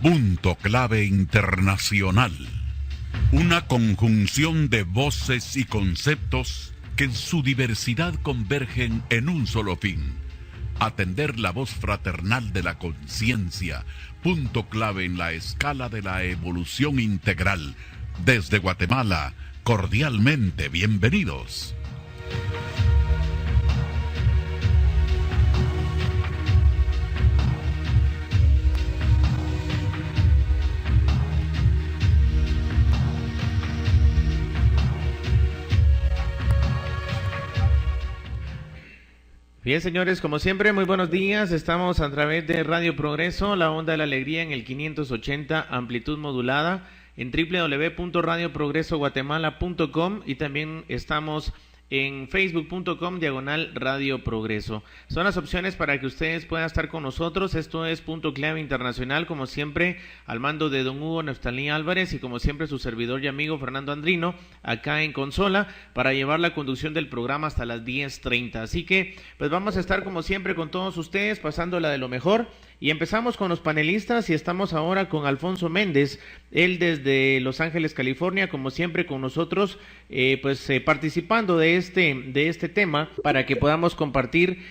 Punto Clave Internacional. Una conjunción de voces y conceptos que en su diversidad convergen en un solo fin: atender la voz fraternal de la conciencia, punto clave en la escala de la evolución integral. Desde Guatemala, cordialmente bienvenidos. Bien, señores, como siempre, muy buenos días. Estamos a través de Radio Progreso, la onda de la alegría en el 580, amplitud modulada, en www.radioprogresoguatemala.com, y también estamos en facebook.com/Radio Progreso. Son las opciones para que ustedes puedan estar con nosotros. Esto es Punto Clave Internacional, como siempre, al mando de don Hugo Neftalí Álvarez y como siempre su servidor y amigo Fernando Andrino, acá en consola, para llevar la conducción del programa hasta las 10:30. Así que, pues vamos a estar como siempre con todos ustedes, pasándola de lo mejor. Y empezamos con los panelistas y estamos ahora con Alfonso Méndez, él desde Los Ángeles, California, como siempre con nosotros, participando de este tema para que podamos compartir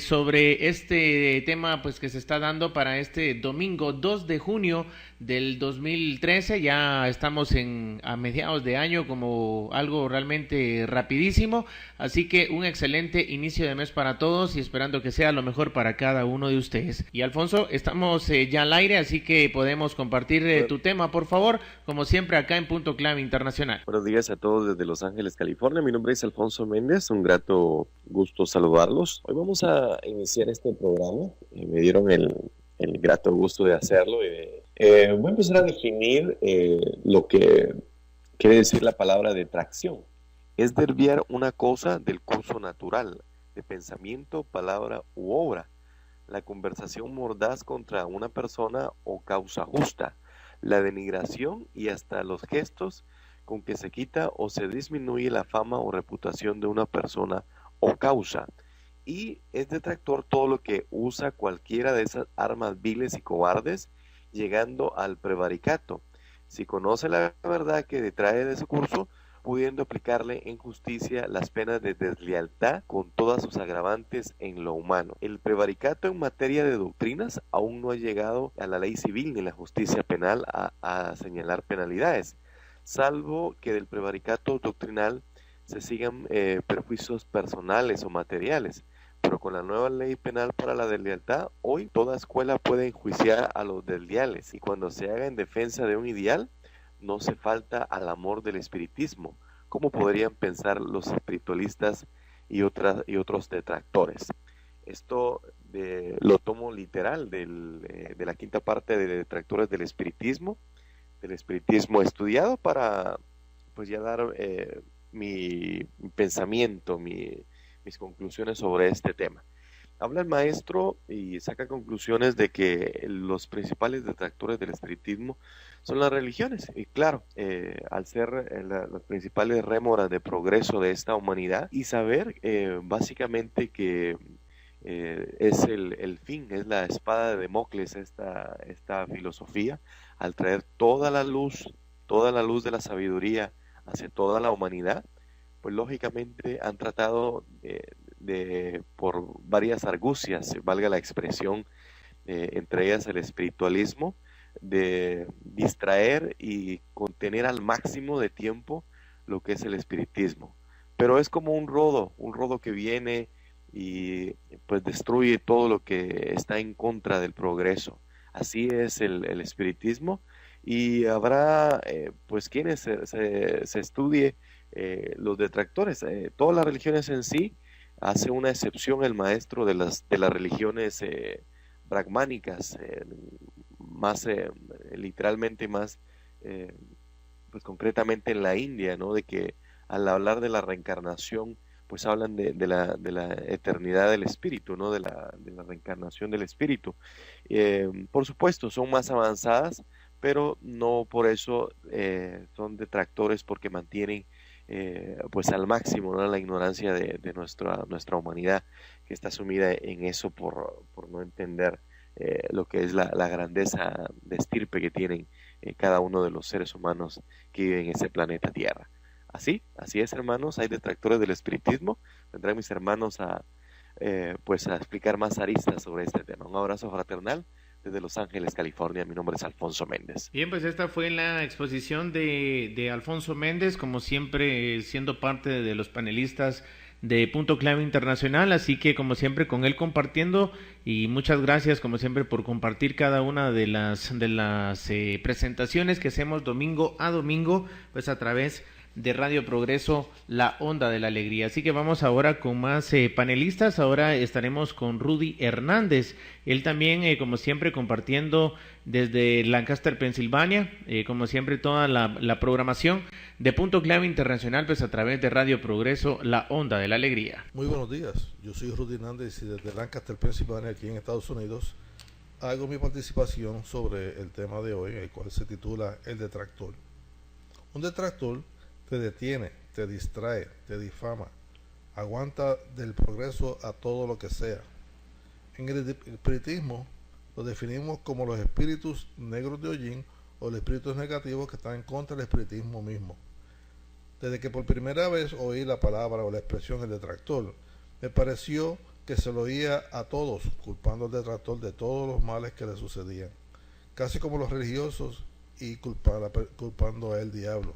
sobre este tema pues que se está dando para este domingo 2 de junio del 2013. Ya estamos a mediados de año, como algo realmente rapidísimo, así que un excelente inicio de mes para todos y esperando que sea lo mejor para cada uno de ustedes. Y Alfonso, estamos ya al aire, así que podemos compartir tu tema, por favor, como siempre acá en Punto Clave Internacional. Buenos días a todos desde Los Ángeles, California. Mi nombre es Alfonso Méndez, un grato gusto saludarlos. Hoy vamos a iniciar este programa. Me dieron el grato gusto de hacerlo. Voy a empezar a definir lo que quiere decir la palabra detracción. Es desviar una cosa del curso natural, de pensamiento, palabra u obra. La conversación mordaz contra una persona o causa justa. La denigración y hasta los gestos con que se quita o se disminuye la fama o reputación de una persona o causa. Y es detractor todo lo que usa cualquiera de esas armas viles y cobardes, llegando al prevaricato. Si conoce la verdad que detrae de su curso, pudiendo aplicarle en justicia las penas de deslealtad con todas sus agravantes en lo humano. El prevaricato en materia de doctrinas aún no ha llegado a la ley civil ni la justicia penal a señalar penalidades, salvo que del prevaricato doctrinal se sigan perjuicios personales o materiales. Pero con la nueva ley penal para la deslealtad, hoy toda escuela puede enjuiciar a los desleales, y cuando se haga en defensa de un ideal, no se falta al amor del espiritismo, como podrían pensar los espiritualistas y otros detractores. Esto lo tomo literal de la quinta parte de detractores del espiritismo estudiado, para pues ya dar mi pensamiento, mis conclusiones sobre este tema. Habla el maestro y saca conclusiones de que los principales detractores del espiritismo son las religiones. Y claro, al ser las principales rémoras de progreso de esta humanidad, y saber básicamente que es el fin, es la espada de Damocles, esta filosofía, al traer toda la luz de la sabiduría hacia toda la humanidad, pues lógicamente han tratado por varias argucias, valga la expresión, entre ellas el espiritualismo, de distraer y contener al máximo de tiempo lo que es el espiritismo. Pero es como un rodo que viene y pues destruye todo lo que está en contra del progreso. Así es el espiritismo, y habrá pues quienes se estudie los detractores. Todas las religiones en sí, hace una excepción el maestro de las religiones brahmánicas, más literalmente más pues concretamente en la India, ¿no? De que al hablar de la reencarnación, pues hablan de la eternidad del espíritu, ¿no? De la reencarnación del espíritu. Por supuesto, son más avanzadas, pero no por eso son detractores, porque mantienen pues al máximo, ¿no?, la ignorancia de nuestra humanidad, que está sumida en eso por no entender lo que es la grandeza de estirpe que tienen cada uno de los seres humanos que viven en ese planeta Tierra. Así es, hermanos, hay detractores del espiritismo. Vendrán mis hermanos a explicar más aristas sobre este tema. Un abrazo fraternal desde Los Ángeles, California. Mi nombre es Alfonso Méndez. Bien, pues esta fue la exposición de Alfonso Méndez, como siempre siendo parte de los panelistas de Punto Clave Internacional, así que como siempre con él compartiendo, y muchas gracias como siempre por compartir cada una de las presentaciones que hacemos domingo a domingo, pues a través de Radio Progreso, la onda de la alegría. Así que vamos ahora con más panelistas. Ahora estaremos con Rudy Hernández. Él también, como siempre, compartiendo desde Lancaster, Pensilvania, como siempre, toda la programación de Punto Clave Internacional, pues a través de Radio Progreso, la onda de la alegría. Muy buenos días. Yo soy Rudy Hernández y desde Lancaster, Pensilvania, aquí en Estados Unidos, hago mi participación sobre el tema de hoy, el cual se titula El detractor. Un detractor te detiene, te distrae, te difama, aguanta del progreso a todo lo que sea. En el espiritismo lo definimos como los espíritus negros de Hollín o los espíritus negativos que están en contra del espiritismo mismo. Desde que por primera vez oí la palabra o la expresión el detractor, me pareció que se lo oía a todos, culpando al detractor de todos los males que le sucedían, casi como los religiosos y culpando a el diablo.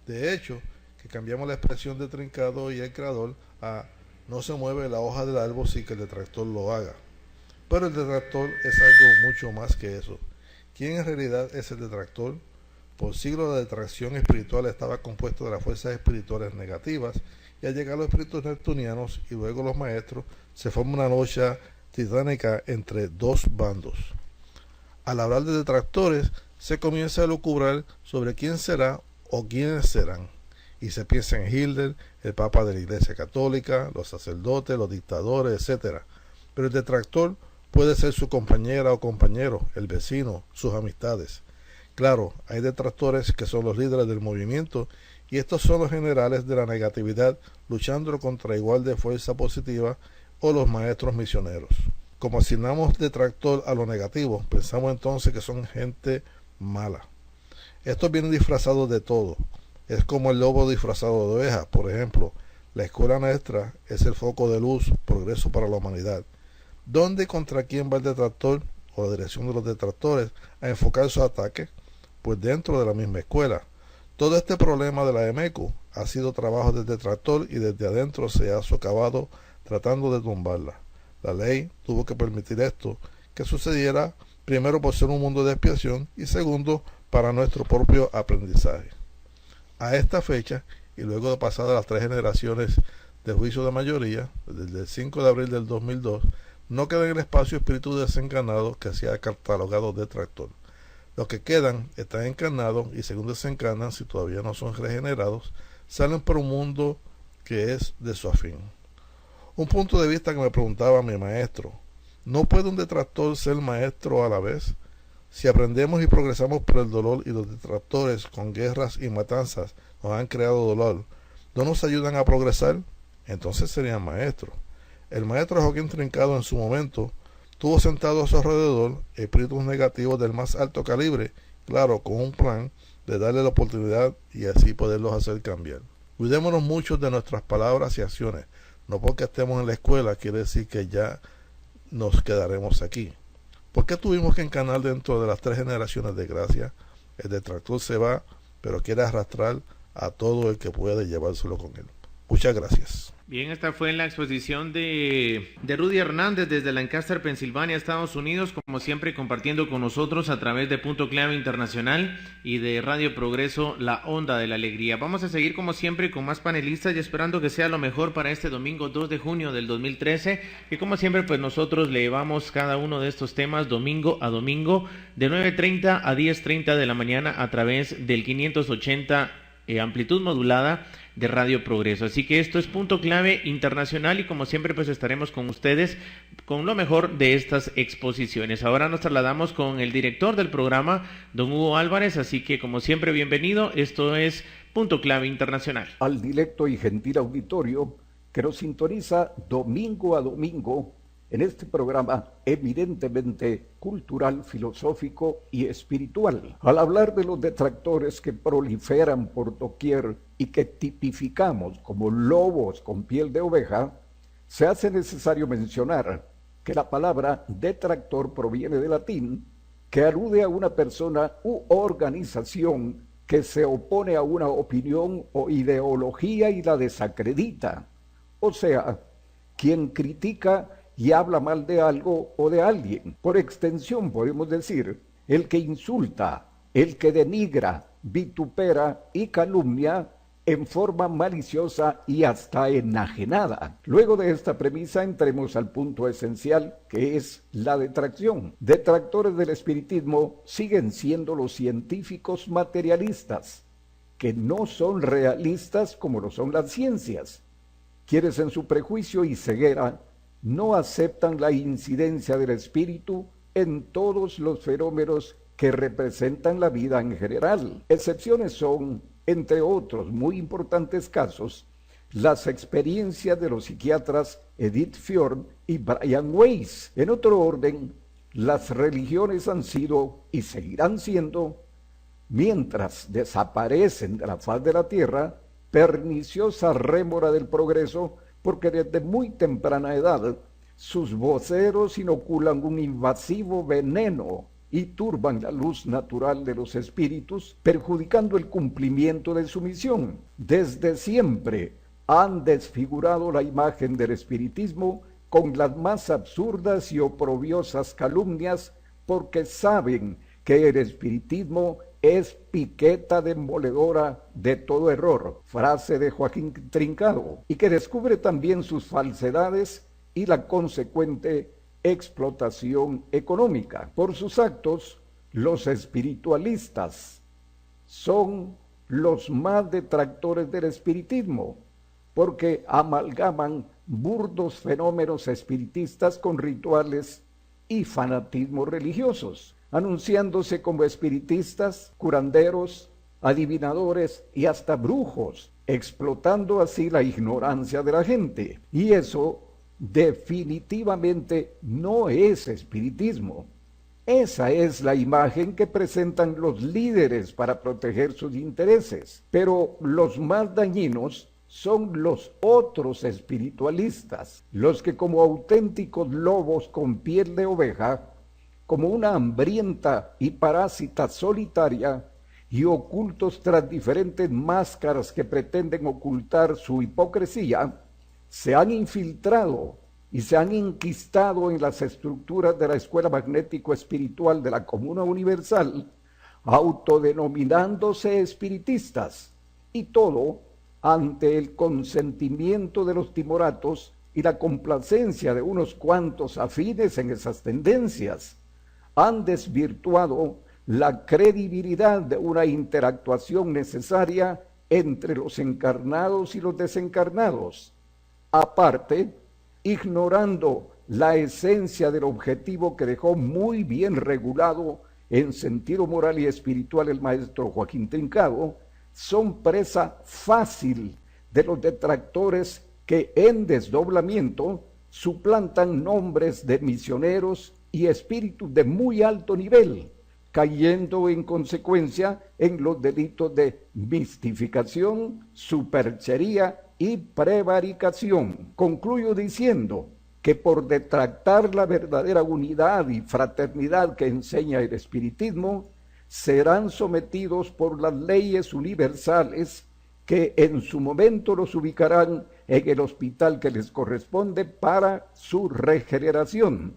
De hecho, que cambiamos la expresión de trincado y el creador a no se mueve la hoja del árbol sin que el detractor lo haga. Pero el detractor es algo mucho más que eso. ¿Quién en realidad es el detractor? Por siglos la detracción espiritual estaba compuesta de las fuerzas espirituales negativas, y al llegar los espíritus neptunianos y luego los maestros, se forma una lucha titánica entre dos bandos. Al hablar de detractores, se comienza a lucubrar sobre quién será o quiénes serán, y se piensa en Hitler, el Papa de la Iglesia Católica, los sacerdotes, los dictadores, etc. Pero el detractor puede ser su compañera o compañero, el vecino, sus amistades. Claro, hay detractores que son los líderes del movimiento, y estos son los generales de la negatividad luchando contra igual de fuerza positiva o los maestros misioneros. Como asignamos detractor a lo negativo, pensamos entonces que son gente mala. Estos vienen disfrazados de todo. Es como el lobo disfrazado de oveja. Por ejemplo, la escuela nuestra es el foco de luz, progreso para la humanidad. ¿Dónde y contra quién va el detractor o la dirección de los detractores a enfocar su ataque? Pues dentro de la misma escuela. Todo este problema de la EMECU ha sido trabajo del detractor y desde adentro se ha socavado tratando de tumbarla. La ley tuvo que permitir esto, que sucediera primero por ser un mundo de expiación y segundo para nuestro propio aprendizaje. A esta fecha, y luego de pasadas las 3 generaciones de juicio de mayoría, desde el 5 de abril del 2002, no queda en el espacio espíritu desencarnado que se ha catalogado detractor. Los que quedan están encarnados y según desencarnan, si todavía no son regenerados, salen por un mundo que es de su afín. Un punto de vista que me preguntaba mi maestro: ¿no puede un detractor ser maestro a la vez? Si aprendemos y progresamos por el dolor y los detractores con guerras y matanzas nos han creado dolor, ¿no nos ayudan a progresar? Entonces serían maestros. El maestro Joaquín Trincado en su momento tuvo sentado a su alrededor espíritus negativos del más alto calibre, claro, con un plan de darle la oportunidad y así poderlos hacer cambiar. Cuidémonos mucho de nuestras palabras y acciones. No porque estemos en la escuela quiere decir que ya nos quedaremos aquí. ¿Por qué tuvimos que encarnar dentro de las 3 generaciones de gracia? El detractor se va, pero quiere arrastrar a todo el que puede llevárselo con él. Muchas gracias. Bien, esta fue la exposición de Rudy Hernández desde Lancaster, Pensilvania, Estados Unidos, como siempre compartiendo con nosotros a través de Punto Clave Internacional y de Radio Progreso, la onda de la alegría. Vamos a seguir como siempre con más panelistas y esperando que sea lo mejor para este domingo 2 de junio del 2013, que como siempre pues nosotros le llevamos cada uno de estos temas domingo a domingo de 9:30 a 10:30 de la mañana a través del 580 amplitud modulada de Radio Progreso. Así que esto es Punto Clave Internacional y como siempre pues estaremos con ustedes con lo mejor de estas exposiciones. Ahora nos trasladamos con el director del programa, don Hugo Álvarez, así que como siempre bienvenido, esto es Punto Clave Internacional. Al directo y gentil auditorio que nos sintoniza domingo a domingo en este programa eminentemente cultural, filosófico y espiritual. Al hablar de los detractores que proliferan por doquier y que tipificamos como lobos con piel de oveja, se hace necesario mencionar que la palabra detractor proviene del latín, que alude a una persona u organización que se opone a una opinión o ideología y la desacredita. O sea, quien critica y habla mal de algo o de alguien. Por extensión podemos decir, el que insulta, el que denigra, vitupera y calumnia en forma maliciosa y hasta enajenada. Luego de esta premisa entremos al punto esencial, que es la detracción. Detractores del espiritismo siguen siendo los científicos materialistas, que no son realistas como lo son las ciencias, quienes en su prejuicio y ceguera no aceptan la incidencia del espíritu en todos los fenómenos que representan la vida en general. Excepciones son, entre otros muy importantes casos, las experiencias de los psiquiatras Edith Fjord y Brian Weiss. En otro orden, las religiones han sido y seguirán siendo, mientras desaparecen de la faz de la tierra, perniciosa rémora del progreso, porque desde muy temprana edad sus voceros inoculan un invasivo veneno y turban la luz natural de los espíritus, perjudicando el cumplimiento de su misión. Desde siempre han desfigurado la imagen del espiritismo con las más absurdas y oprobiosas calumnias, porque saben que el espiritismo es piqueta demoledora de todo error, frase de Joaquín Trincado, y que descubre también sus falsedades y la consecuente explotación económica. Por sus actos, los espiritualistas son los más detractores del espiritismo, porque amalgaman burdos fenómenos espiritistas con rituales y fanatismos religiosos, anunciándose como espiritistas, curanderos, adivinadores y hasta brujos, explotando así la ignorancia de la gente. Y eso definitivamente no es espiritismo. Esa es la imagen que presentan los líderes para proteger sus intereses. Pero los más dañinos son los otros espiritualistas, los que como auténticos lobos con piel de oveja, como una hambrienta y parásita solitaria, y ocultos tras diferentes máscaras que pretenden ocultar su hipocresía, se han infiltrado y se han enquistado en las estructuras de la escuela magnético-espiritual de la Comuna Universal, autodenominándose espiritistas, y todo ante el consentimiento de los timoratos y la complacencia de unos cuantos afines en esas tendencias. Han desvirtuado la credibilidad de una interactuación necesaria entre los encarnados y los desencarnados. Aparte, ignorando la esencia del objetivo que dejó muy bien regulado en sentido moral y espiritual el maestro Joaquín Trincado, son presa fácil de los detractores que en desdoblamiento suplantan nombres de misioneros y espíritus de muy alto nivel, cayendo en consecuencia en los delitos de mistificación, superchería y prevaricación. Concluyo diciendo que por detractar la verdadera unidad y fraternidad que enseña el espiritismo, serán sometidos por las leyes universales que en su momento los ubicarán en el hospital que les corresponde para su regeneración,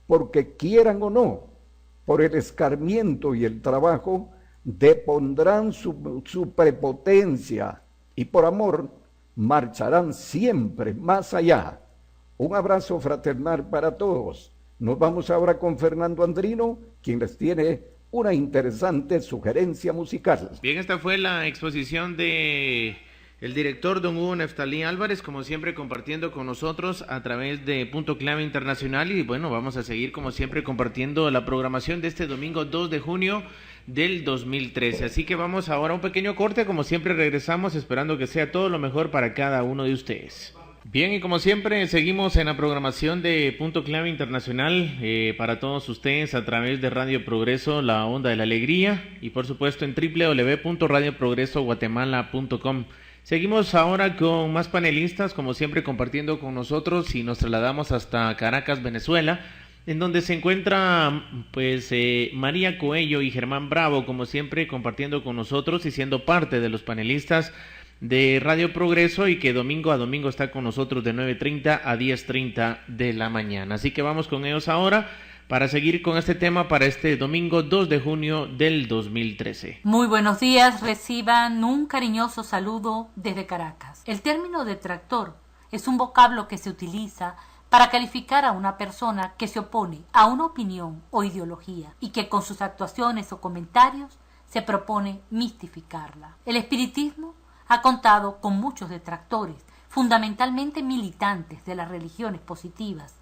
porque quieran o no, por el escarmiento y el trabajo, depondrán su prepotencia y por amor marcharán siempre más allá. Un abrazo fraternal para todos. Nos vamos ahora con Fernando Andrino, quien les tiene una interesante sugerencia musical. Bien, esta fue la exposición de el director don Hugo Neftalí Álvarez, como siempre compartiendo con nosotros a través de Punto Clave Internacional, y bueno, vamos a seguir como siempre compartiendo la programación de este domingo 2 de junio del 2013, así que vamos ahora a un pequeño corte, como siempre regresamos esperando que sea todo lo mejor para cada uno de ustedes. Bien, y como siempre, seguimos en la programación de Punto Clave Internacional para todos ustedes a través de Radio Progreso, la onda de la alegría, y por supuesto en www.radioprogresoguatemala.com. Seguimos ahora con más panelistas, como siempre compartiendo con nosotros, y nos trasladamos hasta Caracas, Venezuela, en donde se encuentra pues María Coello y Germán Bravo, como siempre compartiendo con nosotros y siendo parte de los panelistas de Radio Progreso, y que domingo a domingo está con nosotros de 9:30 a 10:30 de la mañana. Así que vamos con ellos ahora para seguir con este tema para este domingo 2 de junio del 2013. Muy buenos días, reciban un cariñoso saludo desde Caracas. El término detractor es un vocablo que se utiliza para calificar a una persona que se opone a una opinión o ideología y que con sus actuaciones o comentarios se propone mistificarla. El espiritismo ha contado con muchos detractores, fundamentalmente militantes de las religiones positivas,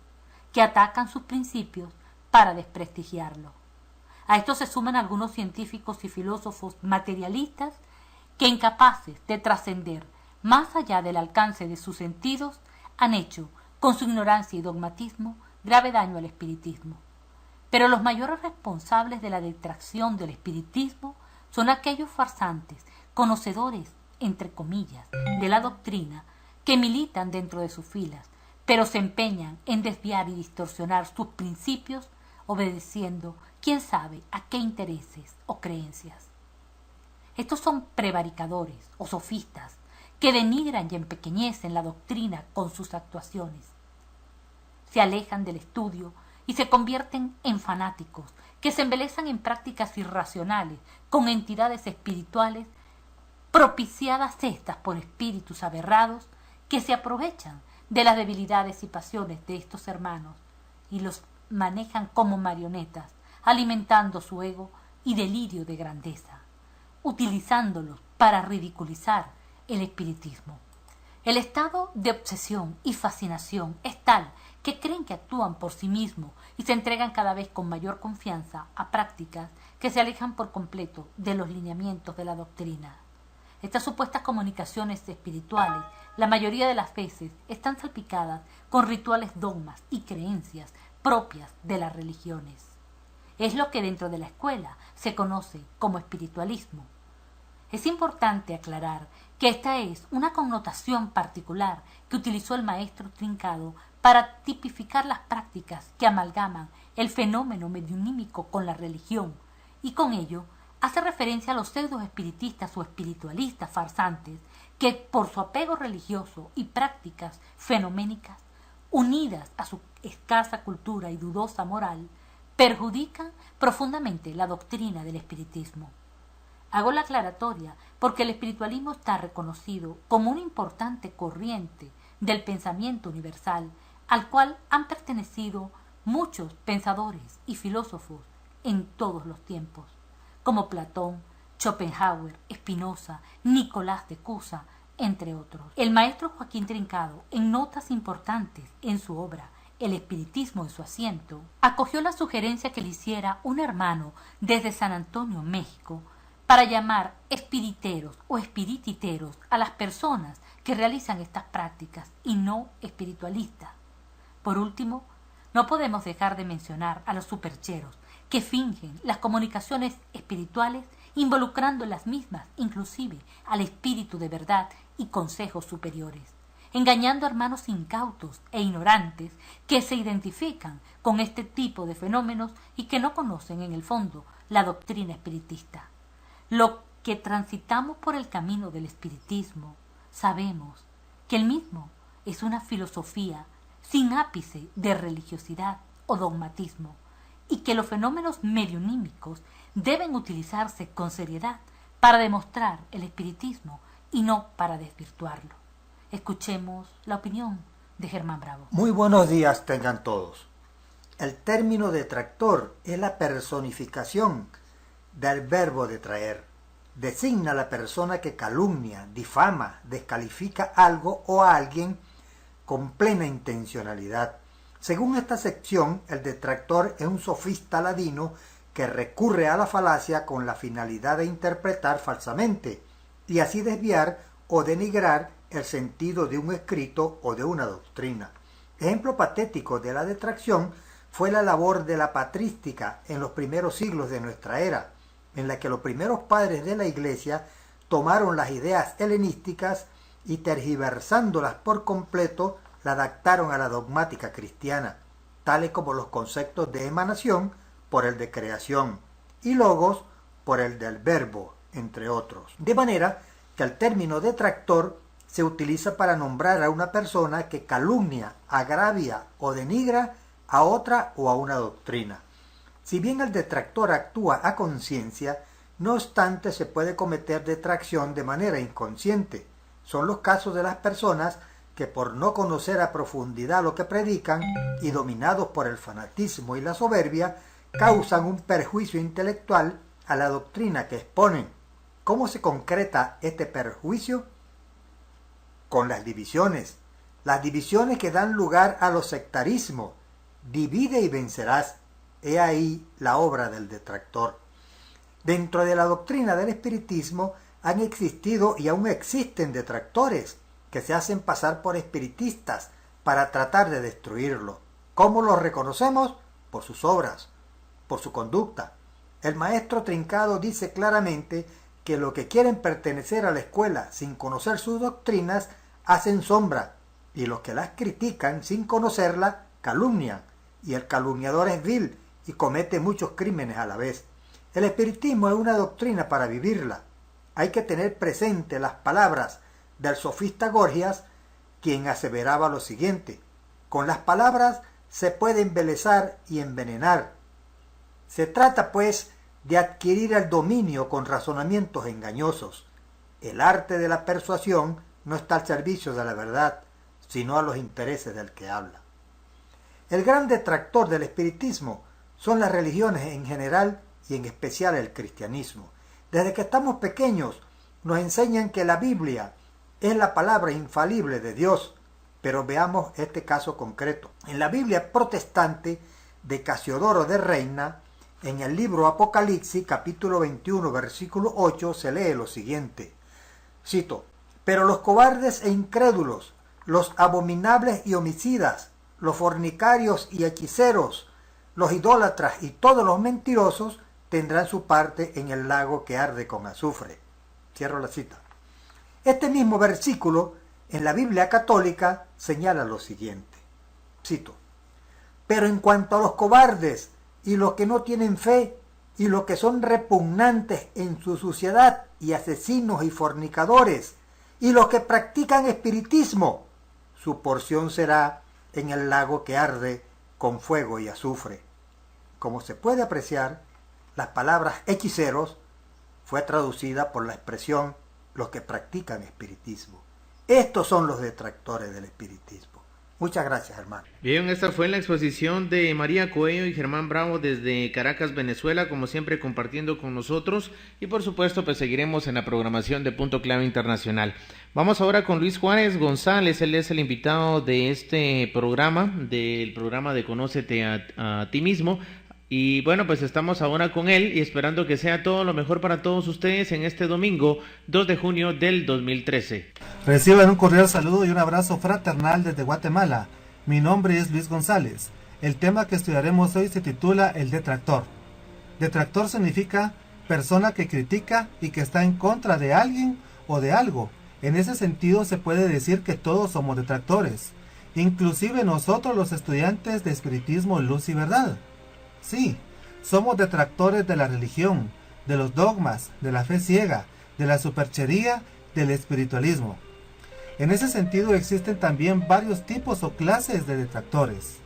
que atacan sus principios para desprestigiarlo. A esto se suman algunos científicos y filósofos materialistas que, incapaces de trascender más allá del alcance de sus sentidos, han hecho, con su ignorancia y dogmatismo, grave daño al espiritismo. Pero los mayores responsables de la detracción del espiritismo son aquellos farsantes, conocedores, entre comillas, de la doctrina, que militan dentro de sus filas, pero se empeñan en desviar y distorsionar sus principios, obedeciendo quién sabe a qué intereses o creencias. Estos son prevaricadores o sofistas que denigran y empequeñecen la doctrina con sus actuaciones. Se alejan del estudio y se convierten en fanáticos que se embelezan en prácticas irracionales con entidades espirituales, propiciadas estas por espíritus aberrados que se aprovechan de las debilidades y pasiones de estos hermanos y los manejan como marionetas, alimentando su ego y delirio de grandeza, utilizándolos para ridiculizar el espiritismo. El estado de obsesión y fascinación es tal que creen que actúan por sí mismos y se entregan cada vez con mayor confianza a prácticas que se alejan por completo de los lineamientos de la doctrina. Estas supuestas comunicaciones espirituales, la mayoría de las veces, están salpicadas con rituales, dogmas y creencias propias de las religiones. Es lo que dentro de la escuela se conoce como espiritualismo. Es importante aclarar que esta es una connotación particular que utilizó el maestro Trincado para tipificar las prácticas que amalgaman el fenómeno mediunímico con la religión, y con ello hace referencia a los pseudo espiritistas o espiritualistas farsantes que, por su apego religioso y prácticas fenoménicas, unidas a su escasa cultura y dudosa moral, perjudican profundamente la doctrina del espiritismo. Hago la aclaratoria porque el espiritualismo está reconocido como una importante corriente del pensamiento universal al cual han pertenecido muchos pensadores y filósofos en todos los tiempos, como Platón, Schopenhauer, Spinoza, Nicolás de Cusa, entre otros. El maestro Joaquín Trincado, en notas importantes en su obra El espiritismo en su asiento, acogió la sugerencia que le hiciera un hermano desde San Antonio, México, para llamar espiriteros o espirititeros a las personas que realizan estas prácticas y no espiritualistas. Por último, no podemos dejar de mencionar a los supercheros que fingen las comunicaciones espirituales involucrando las mismas, inclusive al espíritu de verdad y consejos superiores, engañando a hermanos incautos e ignorantes que se identifican con este tipo de fenómenos y que no conocen en el fondo la doctrina espiritista. Lo que transitamos por el camino del espiritismo, sabemos que el mismo es una filosofía sin ápice de religiosidad o dogmatismo, y que los fenómenos mediunímicos deben utilizarse con seriedad para demostrar el espiritismo y no para desvirtuarlo. Escuchemos la opinión de Germán Bravo. Muy buenos días tengan todos. El término detractor es la personificación del verbo detraer. Designa a la persona que calumnia, difama, descalifica algo o a alguien con plena intencionalidad. Según esta sección, el detractor es un sofista ladino que recurre a la falacia con la finalidad de interpretar falsamente y así desviar o denigrar el sentido de un escrito o de una doctrina. Ejemplo patético de la detracción fue la labor de la patrística en los primeros siglos de nuestra era, en la que los primeros padres de la Iglesia tomaron las ideas helenísticas y tergiversándolas por completo, la adaptaron a la dogmática cristiana, tales como los conceptos de emanación por el de creación y logos por el del verbo, entre otros. De manera que el término detractor se utiliza para nombrar a una persona que calumnia, agravia o denigra a otra o a una doctrina. Si bien el detractor actúa a conciencia, no obstante se puede cometer detracción de manera inconsciente. Son los casos de las personas que por no conocer a profundidad lo que predican y dominados por el fanatismo y la soberbia, causan un perjuicio intelectual a la doctrina que exponen. ¿Cómo se concreta este perjuicio? Con las divisiones que dan lugar a los sectarismos. Divide y vencerás. He ahí la obra del detractor. Dentro de la doctrina del espiritismo han existido y aún existen detractores que se hacen pasar por espiritistas para tratar de destruirlo. ¿Cómo los reconocemos? Por sus obras, por su conducta. El maestro Trincado dice claramente que los que quieren pertenecer a la escuela sin conocer sus doctrinas hacen sombra, y los que las critican sin conocerla calumnian, y el calumniador es vil y comete muchos crímenes a la vez. El espiritismo es una doctrina para vivirla. Hay que tener presente las palabras del sofista Gorgias, quien aseveraba lo siguiente: con las palabras se puede embelezar y envenenar. Se trata, pues, de adquirir el dominio con razonamientos engañosos. El arte de la persuasión no está al servicio de la verdad, sino a los intereses del que habla. El gran detractor del espiritismo son las religiones en general y en especial el cristianismo. Desde que estamos pequeños nos enseñan que la Biblia es la palabra infalible de Dios, pero veamos este caso concreto. En la Biblia protestante de Casiodoro de Reina, en el libro Apocalipsis, capítulo 21, versículo 8, se lee lo siguiente. Cito: pero los cobardes e incrédulos, los abominables y homicidas, los fornicarios y hechiceros, los idólatras y todos los mentirosos tendrán su parte en el lago que arde con azufre. Cierro la cita. Este mismo versículo en la Biblia católica señala lo siguiente. Cito: pero en cuanto a los cobardes y los que no tienen fe y los que son repugnantes en su suciedad y asesinos y fornicadores y los que practican espiritismo, su porción será en el lago que arde con fuego y azufre. Como se puede apreciar, las palabras hechiceros fue traducida por la expresión los que practican espiritismo. Estos son los detractores del espiritismo. Muchas gracias, hermano. Bien, esta fue la exposición de María Coello y Germán Bravo desde Caracas, Venezuela, como siempre compartiendo con nosotros, y por supuesto pues seguiremos en la programación de Punto Clave Internacional. Vamos ahora con Luis Juárez González, él es el invitado de este programa, del programa de Conócete a ti mismo. Y bueno, pues estamos ahora con él y esperando que sea todo lo mejor para todos ustedes en este domingo 2 de junio del 2013. Reciban un cordial saludo y un abrazo fraternal desde Guatemala. Mi nombre es Luis González. El tema que estudiaremos hoy se titula El detractor. Detractor significa persona que critica y que está en contra de alguien o de algo. En ese sentido se puede decir que todos somos detractores, inclusive nosotros los estudiantes de Espiritismo, Luz y Verdad. Sí, somos detractores de la religión, de los dogmas, de la fe ciega, de la superchería, del espiritualismo. En ese sentido existen también varios tipos o clases de detractores.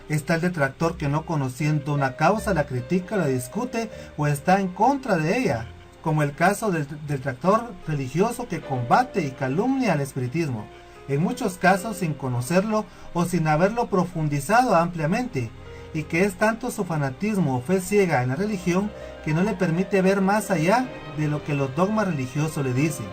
Está el detractor que no conociendo una causa la critica, la discute o está en contra de ella, como el caso del detractor religioso que combate y calumnia al espiritismo, en muchos casos sin conocerlo o sin haberlo profundizado ampliamente, y que es tanto su fanatismo o fe ciega en la religión que no le permite ver más allá de lo que los dogmas religiosos le dicen.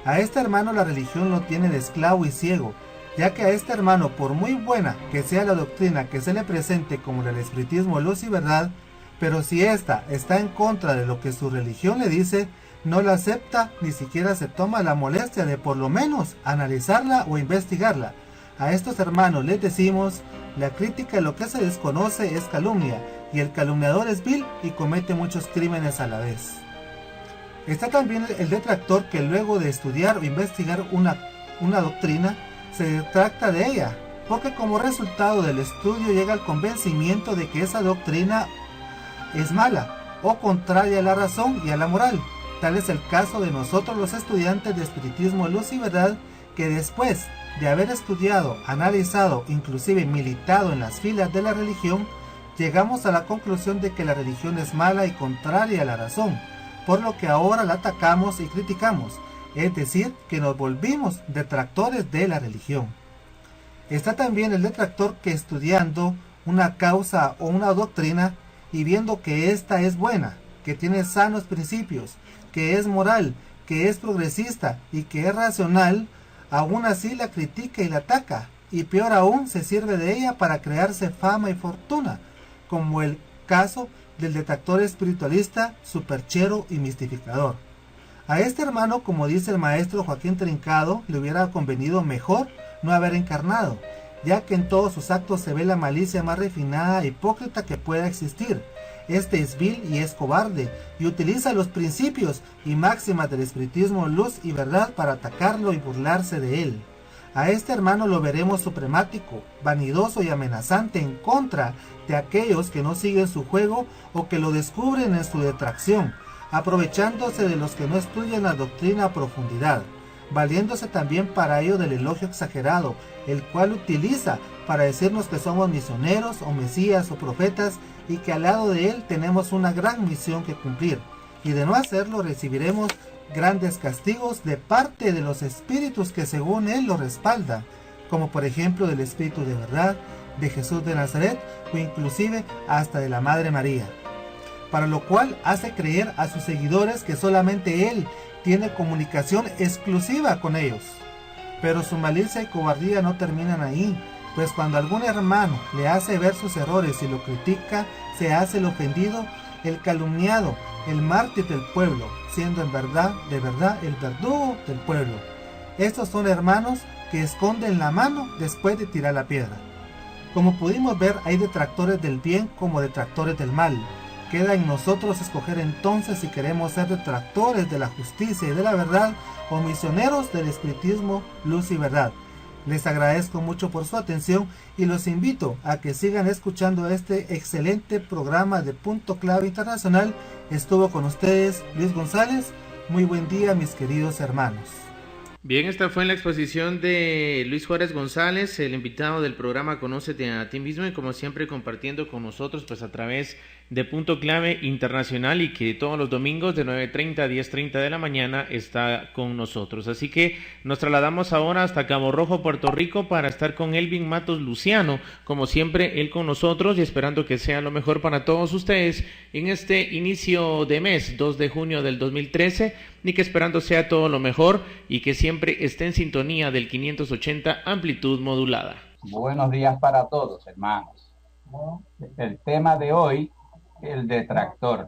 A este hermano la religión lo tiene de esclavo y ciego, ya que a este hermano, por muy buena que sea la doctrina que se le presente como el espiritismo, luz y verdad, pero si ésta está en contra de lo que su religión le dice, no la acepta, ni siquiera se toma la molestia de por lo menos analizarla o investigarla. A estos hermanos les decimos, la crítica de lo que se desconoce es calumnia, y el calumniador es vil y comete muchos crímenes a la vez. Está también el detractor que luego de estudiar o investigar una doctrina, se detracta de ella, porque como resultado del estudio llega al convencimiento de que esa doctrina es mala o contraria a la razón y a la moral. Tal es el caso de nosotros los estudiantes de Espiritismo, Luz y Verdad, que después de haber estudiado, analizado, inclusive militado en las filas de la religión, llegamos a la conclusión de que la religión es mala y contraria a la razón, por lo que ahora la atacamos y criticamos, es decir, que nos volvimos detractores de la religión. Está también el detractor que estudiando una causa o una doctrina y viendo que ésta es buena, que tiene sanos principios, que es moral, que es progresista y que es racional, aún así la critica y la ataca, y peor aún se sirve de ella para crearse fama y fortuna, como el caso del detractor espiritualista, superchero y mistificador. A este hermano, como dice el maestro Joaquín Trincado, le hubiera convenido mejor no haber encarnado, ya que en todos sus actos se ve la malicia más refinada e hipócrita que pueda existir. Este es vil y es cobarde, y utiliza los principios y máximas del espiritismo, luz y verdad para atacarlo y burlarse de él. A este hermano lo veremos supremático, vanidoso y amenazante en contra de aquellos que no siguen su juego o que lo descubren en su detracción, aprovechándose de los que no estudian la doctrina a profundidad, valiéndose también para ello del elogio exagerado, el cual utiliza para decirnos que somos misioneros o mesías o profetas y que al lado de él tenemos una gran misión que cumplir, y de no hacerlo recibiremos grandes castigos de parte de los espíritus que según él lo respaldan, como por ejemplo del Espíritu de Verdad, de Jesús de Nazaret o inclusive hasta de la Madre María, para lo cual hace creer a sus seguidores que solamente él tiene comunicación exclusiva con ellos. Pero su malicia y cobardía no terminan ahí, pues cuando algún hermano le hace ver sus errores y lo critica, se hace el ofendido, el calumniado, el mártir del pueblo, siendo en verdad, de verdad, el verdugo del pueblo. Estos son hermanos que esconden la mano después de tirar la piedra. Como pudimos ver, hay detractores del bien como detractores del mal. Queda en nosotros escoger entonces si queremos ser detractores de la justicia y de la verdad o misioneros del espiritismo, luz y verdad. Les agradezco mucho por su atención y los invito a que sigan escuchando este excelente programa de Punto Clave Internacional. Estuvo con ustedes Luis González. Muy buen día, mis queridos hermanos. Bien, esta fue la exposición de Luis Juárez González, el invitado del programa Conócete a ti mismo, y como siempre compartiendo con nosotros pues a través de Punto Clave Internacional, y que todos los domingos de 9:30 a 10:30 de la mañana está con nosotros. Así que nos trasladamos ahora hasta Cabo Rojo, Puerto Rico, para estar con Elvin Matos Luciano, como siempre él con nosotros, y esperando que sea lo mejor para todos ustedes en este inicio de mes, 2 de junio del 2013, y que esperando sea todo lo mejor y que siempre esté en sintonía del 580 amplitud modulada. Buenos días para todos, hermanos. El tema de hoy, el detractor.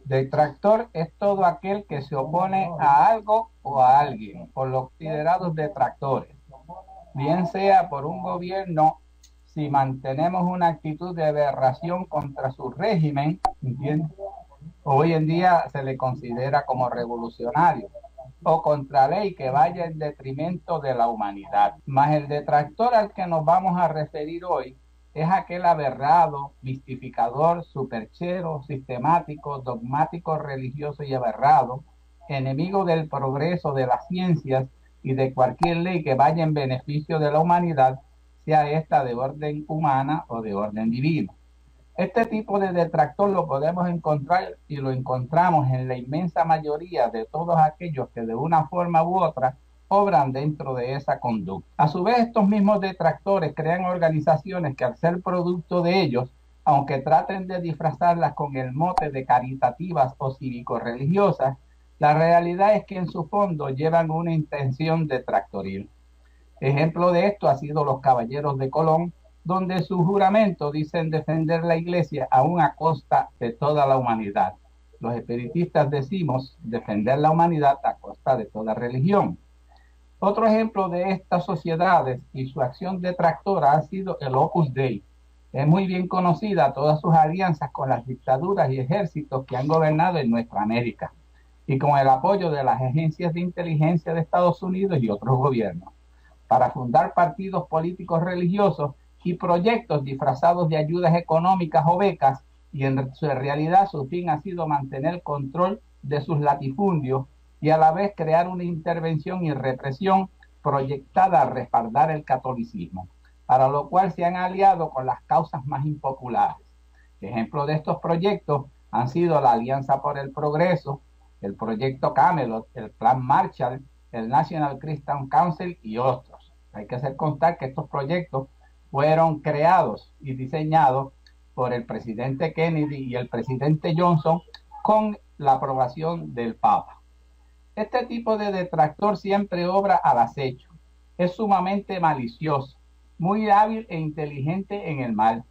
Detractor es todo aquel que se opone a algo o a alguien, por los considerados detractores, bien sea por un gobierno, si mantenemos una actitud de aberración contra su régimen, ¿entiendes? Hoy en día se le considera como revolucionario, o contra ley que vaya en detrimento de la humanidad. Mas el detractor al que nos vamos a referir hoy es aquel aberrado, mistificador, superchero, sistemático, dogmático, religioso y aberrado, enemigo del progreso de las ciencias y de cualquier ley que vaya en beneficio de la humanidad, sea esta de orden humana o de orden divino. Este tipo de detractor lo podemos encontrar y lo encontramos en la inmensa mayoría de todos aquellos que de una forma u otra obran dentro de esa conducta. A su vez, estos mismos detractores crean organizaciones que al ser producto de ellos, aunque traten de disfrazarlas con el mote de caritativas o cívico-religiosas, la realidad es que en su fondo llevan una intención detractoril. Ejemplo de esto ha sido los Caballeros de Colón, donde su juramento dicen defender la iglesia aún a costa de toda la humanidad. los espiritistas decimos defender la humanidad a costa de toda religión. Otro ejemplo de estas sociedades y su acción detractora ha sido el Opus Dei. Es muy bien conocida todas sus alianzas con las dictaduras y ejércitos que han gobernado en nuestra América, y con el apoyo de las agencias de inteligencia de Estados Unidos y otros gobiernos, para fundar partidos políticos religiosos y proyectos disfrazados de ayudas económicas o becas, y en realidad su fin ha sido mantener el control de sus latifundios y a la vez crear una intervención y represión proyectada a respaldar el catolicismo, para lo cual se han aliado con las causas más impopulares. Ejemplo de estos proyectos han sido la Alianza por el Progreso, el Proyecto Camelot, el Plan Marshall, el National Christian Council y otros. Hay que hacer constar que estos proyectos fueron creados y diseñados por el presidente Kennedy y el presidente Johnson con la aprobación del Papa. Este tipo de detractor siempre obra al acecho. Es sumamente malicioso, muy hábil e inteligente en el mal.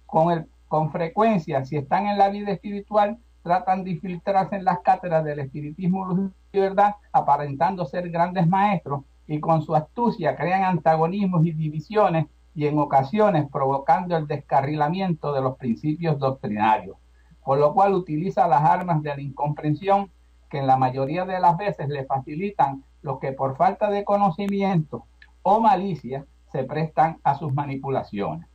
Con frecuencia, si están en la vida espiritual, tratan de infiltrarse en las cátedras del espiritismo, luz y verdad, aparentando ser grandes maestros, y con su astucia crean antagonismos y divisiones, y en ocasiones provocando el descarrilamiento de los principios doctrinarios, por lo cual utiliza las armas de la incomprensión, que en la mayoría de las veces le facilitan los que por falta de conocimiento o malicia se prestan a sus manipulaciones.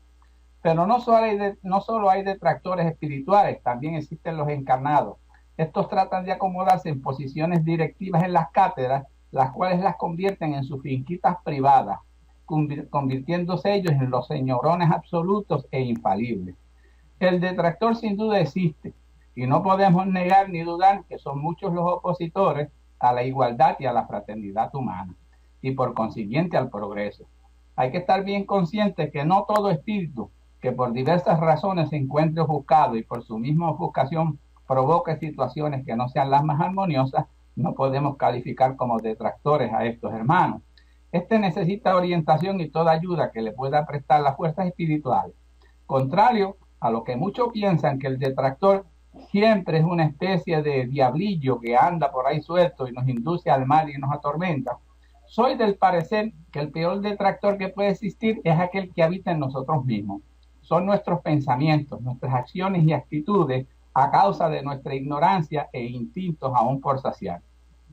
Pero no solo hay detractores espirituales, también existen los encarnados. Estos tratan de acomodarse en posiciones directivas en las cátedras, las cuales las convierten en sus finquitas privadas, convirtiéndose ellos en los señorones absolutos e infalibles. El detractor sin duda existe, y no podemos negar ni dudar que son muchos los opositores a la igualdad y a la fraternidad humana, y por consiguiente al progreso. Hay que estar bien conscientes que no todo espíritu que por diversas razones se encuentre ofuscado y por su misma ofuscación provoque situaciones que no sean las más armoniosas, no podemos calificar como detractores a estos hermanos. Este necesita orientación y toda ayuda que le pueda prestar las fuerzas espirituales. Contrario a lo que muchos piensan, que el detractor siempre es una especie de diablillo que anda por ahí suelto y nos induce al mal y nos atormenta, soy del parecer que el peor detractor que puede existir es aquel que habita en nosotros mismos. Son nuestros pensamientos, nuestras acciones y actitudes a causa de nuestra ignorancia e instintos aún por saciar.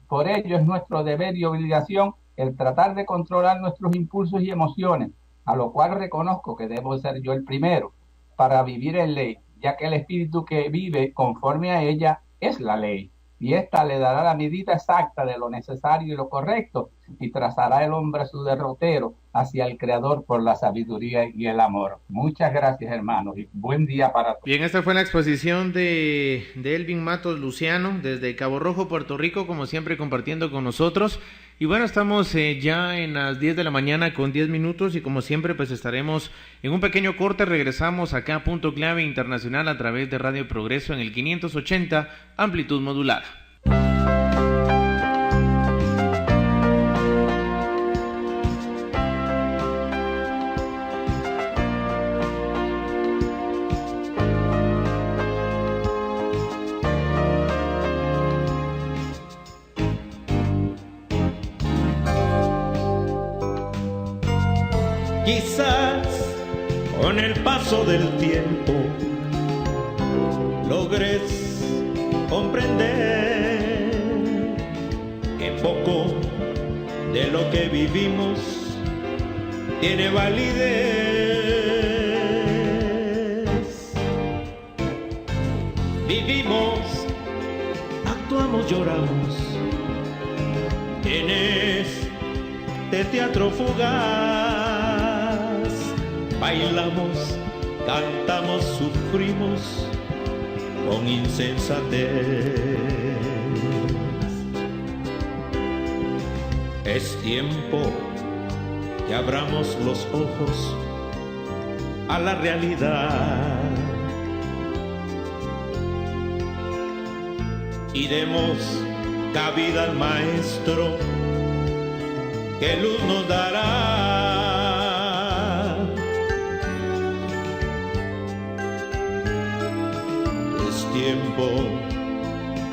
Por ello es nuestro deber y obligación el tratar de controlar nuestros impulsos y emociones, a lo cual reconozco que debo ser yo el primero, para vivir en ley, ya que el espíritu que vive conforme a ella es la ley, y ésta le dará la medida exacta de lo necesario y lo correcto, y trazará el hombre su derrotero hacia el Creador por la sabiduría y el amor. Muchas gracias, hermanos, y buen día para todos. Bien, esta fue la exposición de Elvin Matos Luciano, desde Cabo Rojo, Puerto Rico, como siempre compartiendo con nosotros. Y bueno, estamos ya en las 10 de la mañana con 10 minutos y como siempre pues estaremos en un pequeño corte. Regresamos acá a Punto Clave Internacional a través de Radio Progreso en el 580 amplitud modulada. Quizás con el paso del tiempo logres comprender que poco de lo que vivimos tiene validez. Vivimos, actuamos, lloramos en este teatro fugaz. Bailamos, cantamos, sufrimos con insensatez. Es tiempo que abramos los ojos a la realidad y demos cabida al Maestro que luz nos dará. Tiempo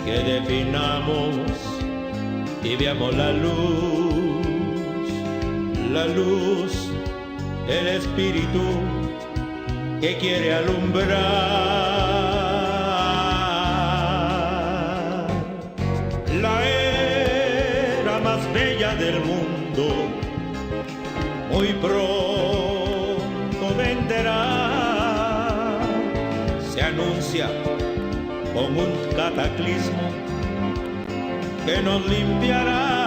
que definamos y veamos la luz, el espíritu que quiere alumbrar la era más bella del mundo, muy pronto vendrá, se anuncia con un cataclismo que nos limpiará.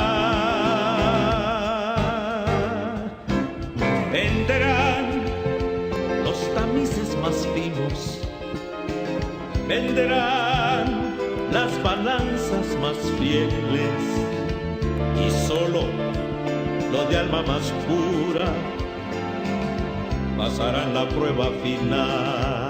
Vendrán los tamices más finos, vendrán las balanzas más fieles, y solo los de alma más pura pasarán la prueba final.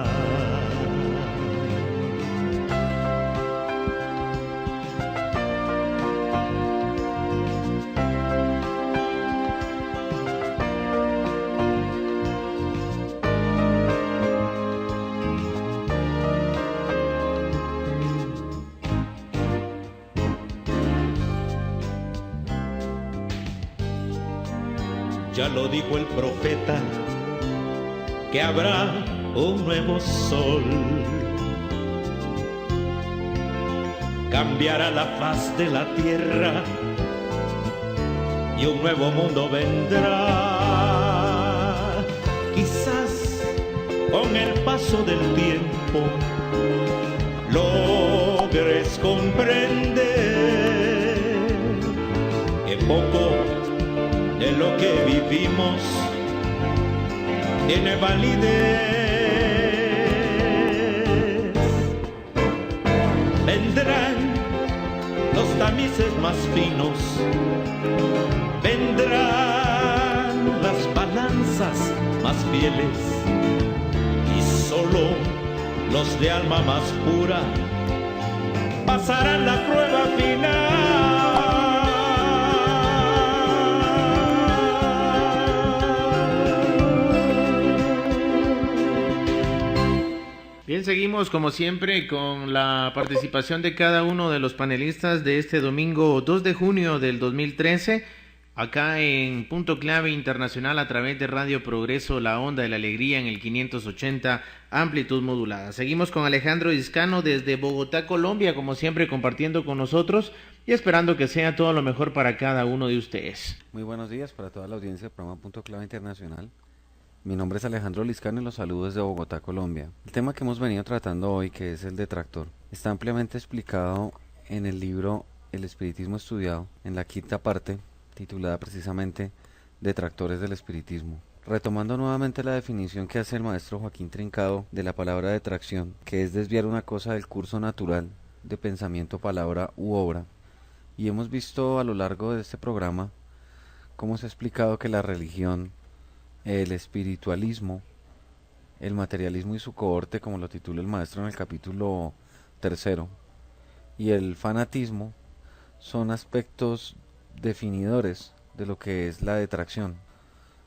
Ya lo dijo el profeta, que habrá un nuevo sol. Cambiará la faz de la tierra y un nuevo mundo vendrá. Quizás con el paso del tiempo logres comprender que poco de lo que vivimos tiene validez. Vendrán los tamices más finos, vendrán las balanzas más fieles, y solo los de alma más pura pasarán la prueba final. Bien, seguimos como siempre con la participación de cada uno de los panelistas de este domingo 2 de junio del 2013, acá en Punto Clave Internacional a través de Radio Progreso, la onda de la alegría en el 580 amplitud modulada. Seguimos con Alejandro Iscano desde Bogotá, Colombia, como siempre compartiendo con nosotros y esperando que sea todo lo mejor para cada uno de ustedes. Muy buenos días para toda la audiencia del programa Punto Clave Internacional. Mi nombre es Alejandro Liscano y los saludo desde Bogotá, Colombia. El tema que hemos venido tratando hoy, que es el detractor, está ampliamente explicado en el libro El Espiritismo Estudiado, en la quinta parte, titulada precisamente Detractores del Espiritismo. Retomando nuevamente la definición que hace el maestro Joaquín Trincado de la palabra detracción, que es desviar una cosa del curso natural de pensamiento, palabra u obra. Y hemos visto a lo largo de este programa cómo se ha explicado que la religión, el espiritualismo, el materialismo y su cohorte, como lo titula el maestro en el capítulo 3, y el fanatismo son aspectos definidores de lo que es la detracción.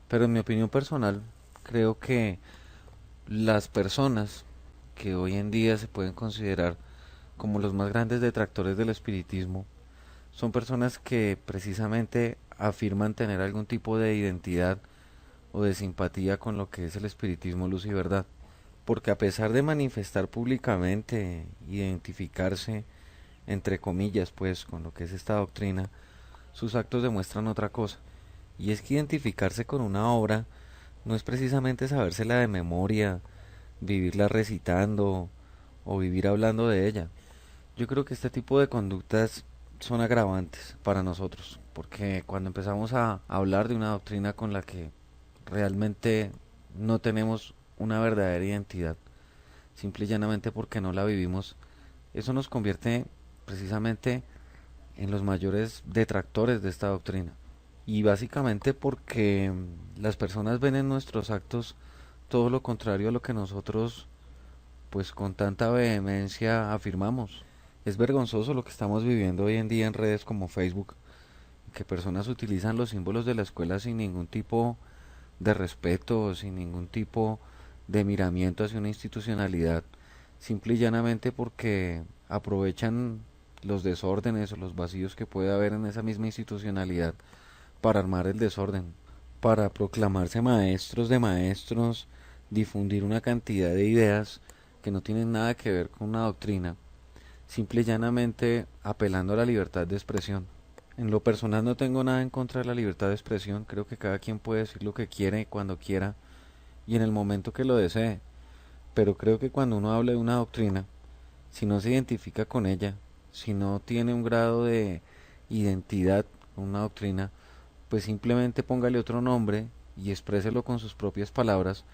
Pero en mi opinión personal, creo que las personas que hoy en día se pueden considerar como los más grandes detractores del espiritismo son personas que precisamente afirman tener algún tipo de identidad o de simpatía con lo que es el espiritismo, luz y verdad, porque a pesar de manifestar públicamente, identificarse entre comillas pues con lo que es esta doctrina, sus actos demuestran otra cosa, y es que identificarse con una obra no es precisamente sabérsela de memoria, vivirla recitando o vivir hablando de ella. Yo creo que este tipo de conductas son agravantes para nosotros, porque cuando empezamos a hablar de una doctrina con la que realmente no tenemos una verdadera identidad, simple y llanamente porque no la vivimos, eso nos convierte precisamente en los mayores detractores de esta doctrina, y básicamente porque las personas ven en nuestros actos todo lo contrario a lo que nosotros pues con tanta vehemencia afirmamos. Es vergonzoso lo que estamos viviendo hoy en día en redes como Facebook, que personas utilizan los símbolos de la escuela sin ningún tipo de respeto, sin ningún tipo de miramiento hacia una institucionalidad, simple y llanamente porque aprovechan los desórdenes o los vacíos que puede haber en esa misma institucionalidad para armar el desorden, para proclamarse maestros de maestros, difundir una cantidad de ideas que no tienen nada que ver con una doctrina, simple y llanamente apelando a la libertad de expresión. En lo personal no tengo nada en contra de la libertad de expresión, creo que cada quien puede decir lo que quiere, cuando quiera y en el momento que lo desee, pero creo que cuando uno habla de una doctrina, si no se identifica con ella, si no tiene un grado de identidad con una doctrina, pues simplemente póngale otro nombre y expréselo con sus propias palabras,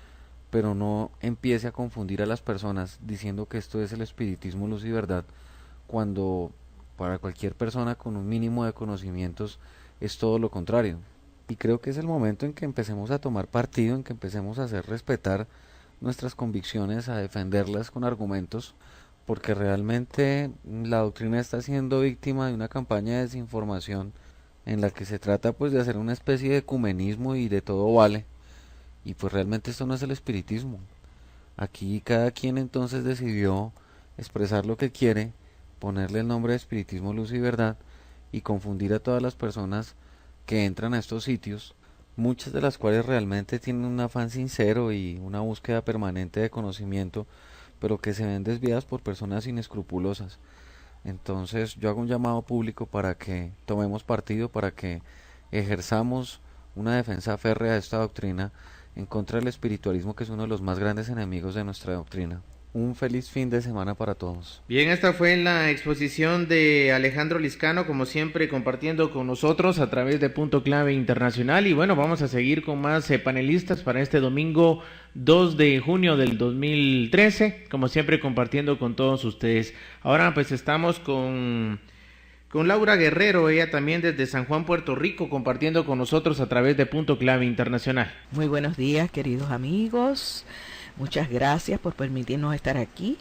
pero no empiece a confundir a las personas diciendo que esto es el espiritismo, luz y verdad, cuando para cualquier persona con un mínimo de conocimientos es todo lo contrario. Y creo que es el momento en que empecemos a tomar partido, en que empecemos a hacer respetar nuestras convicciones, a defenderlas con argumentos, porque realmente la doctrina está siendo víctima de una campaña de desinformación en la que se trata pues de hacer una especie de ecumenismo y de todo vale, y pues realmente esto no es el espiritismo. Aquí cada quien entonces decidió expresar lo que quiere, ponerle el nombre de espiritismo, luz y verdad, y confundir a todas las personas que entran a estos sitios, muchas de las cuales realmente tienen un afán sincero y una búsqueda permanente de conocimiento, pero que se ven desviadas por personas inescrupulosas. Entonces yo hago un llamado público para que tomemos partido, para que ejerzamos una defensa férrea de esta doctrina en contra del espiritualismo, que es uno de los más grandes enemigos de nuestra doctrina. Un feliz fin de semana para todos. Bien, esta fue la exposición de Alejandro Liscano, como siempre compartiendo con nosotros a través de Punto Clave Internacional. Y bueno, vamos a seguir con más panelistas para este domingo 2 de junio del 2013, como siempre compartiendo con todos ustedes. Ahora pues estamos con Laura Guerrero, ella también desde San Juan, Puerto Rico, compartiendo con nosotros a través de Punto Clave Internacional. Muy buenos días, queridos amigos. Muchas gracias por permitirnos estar aquí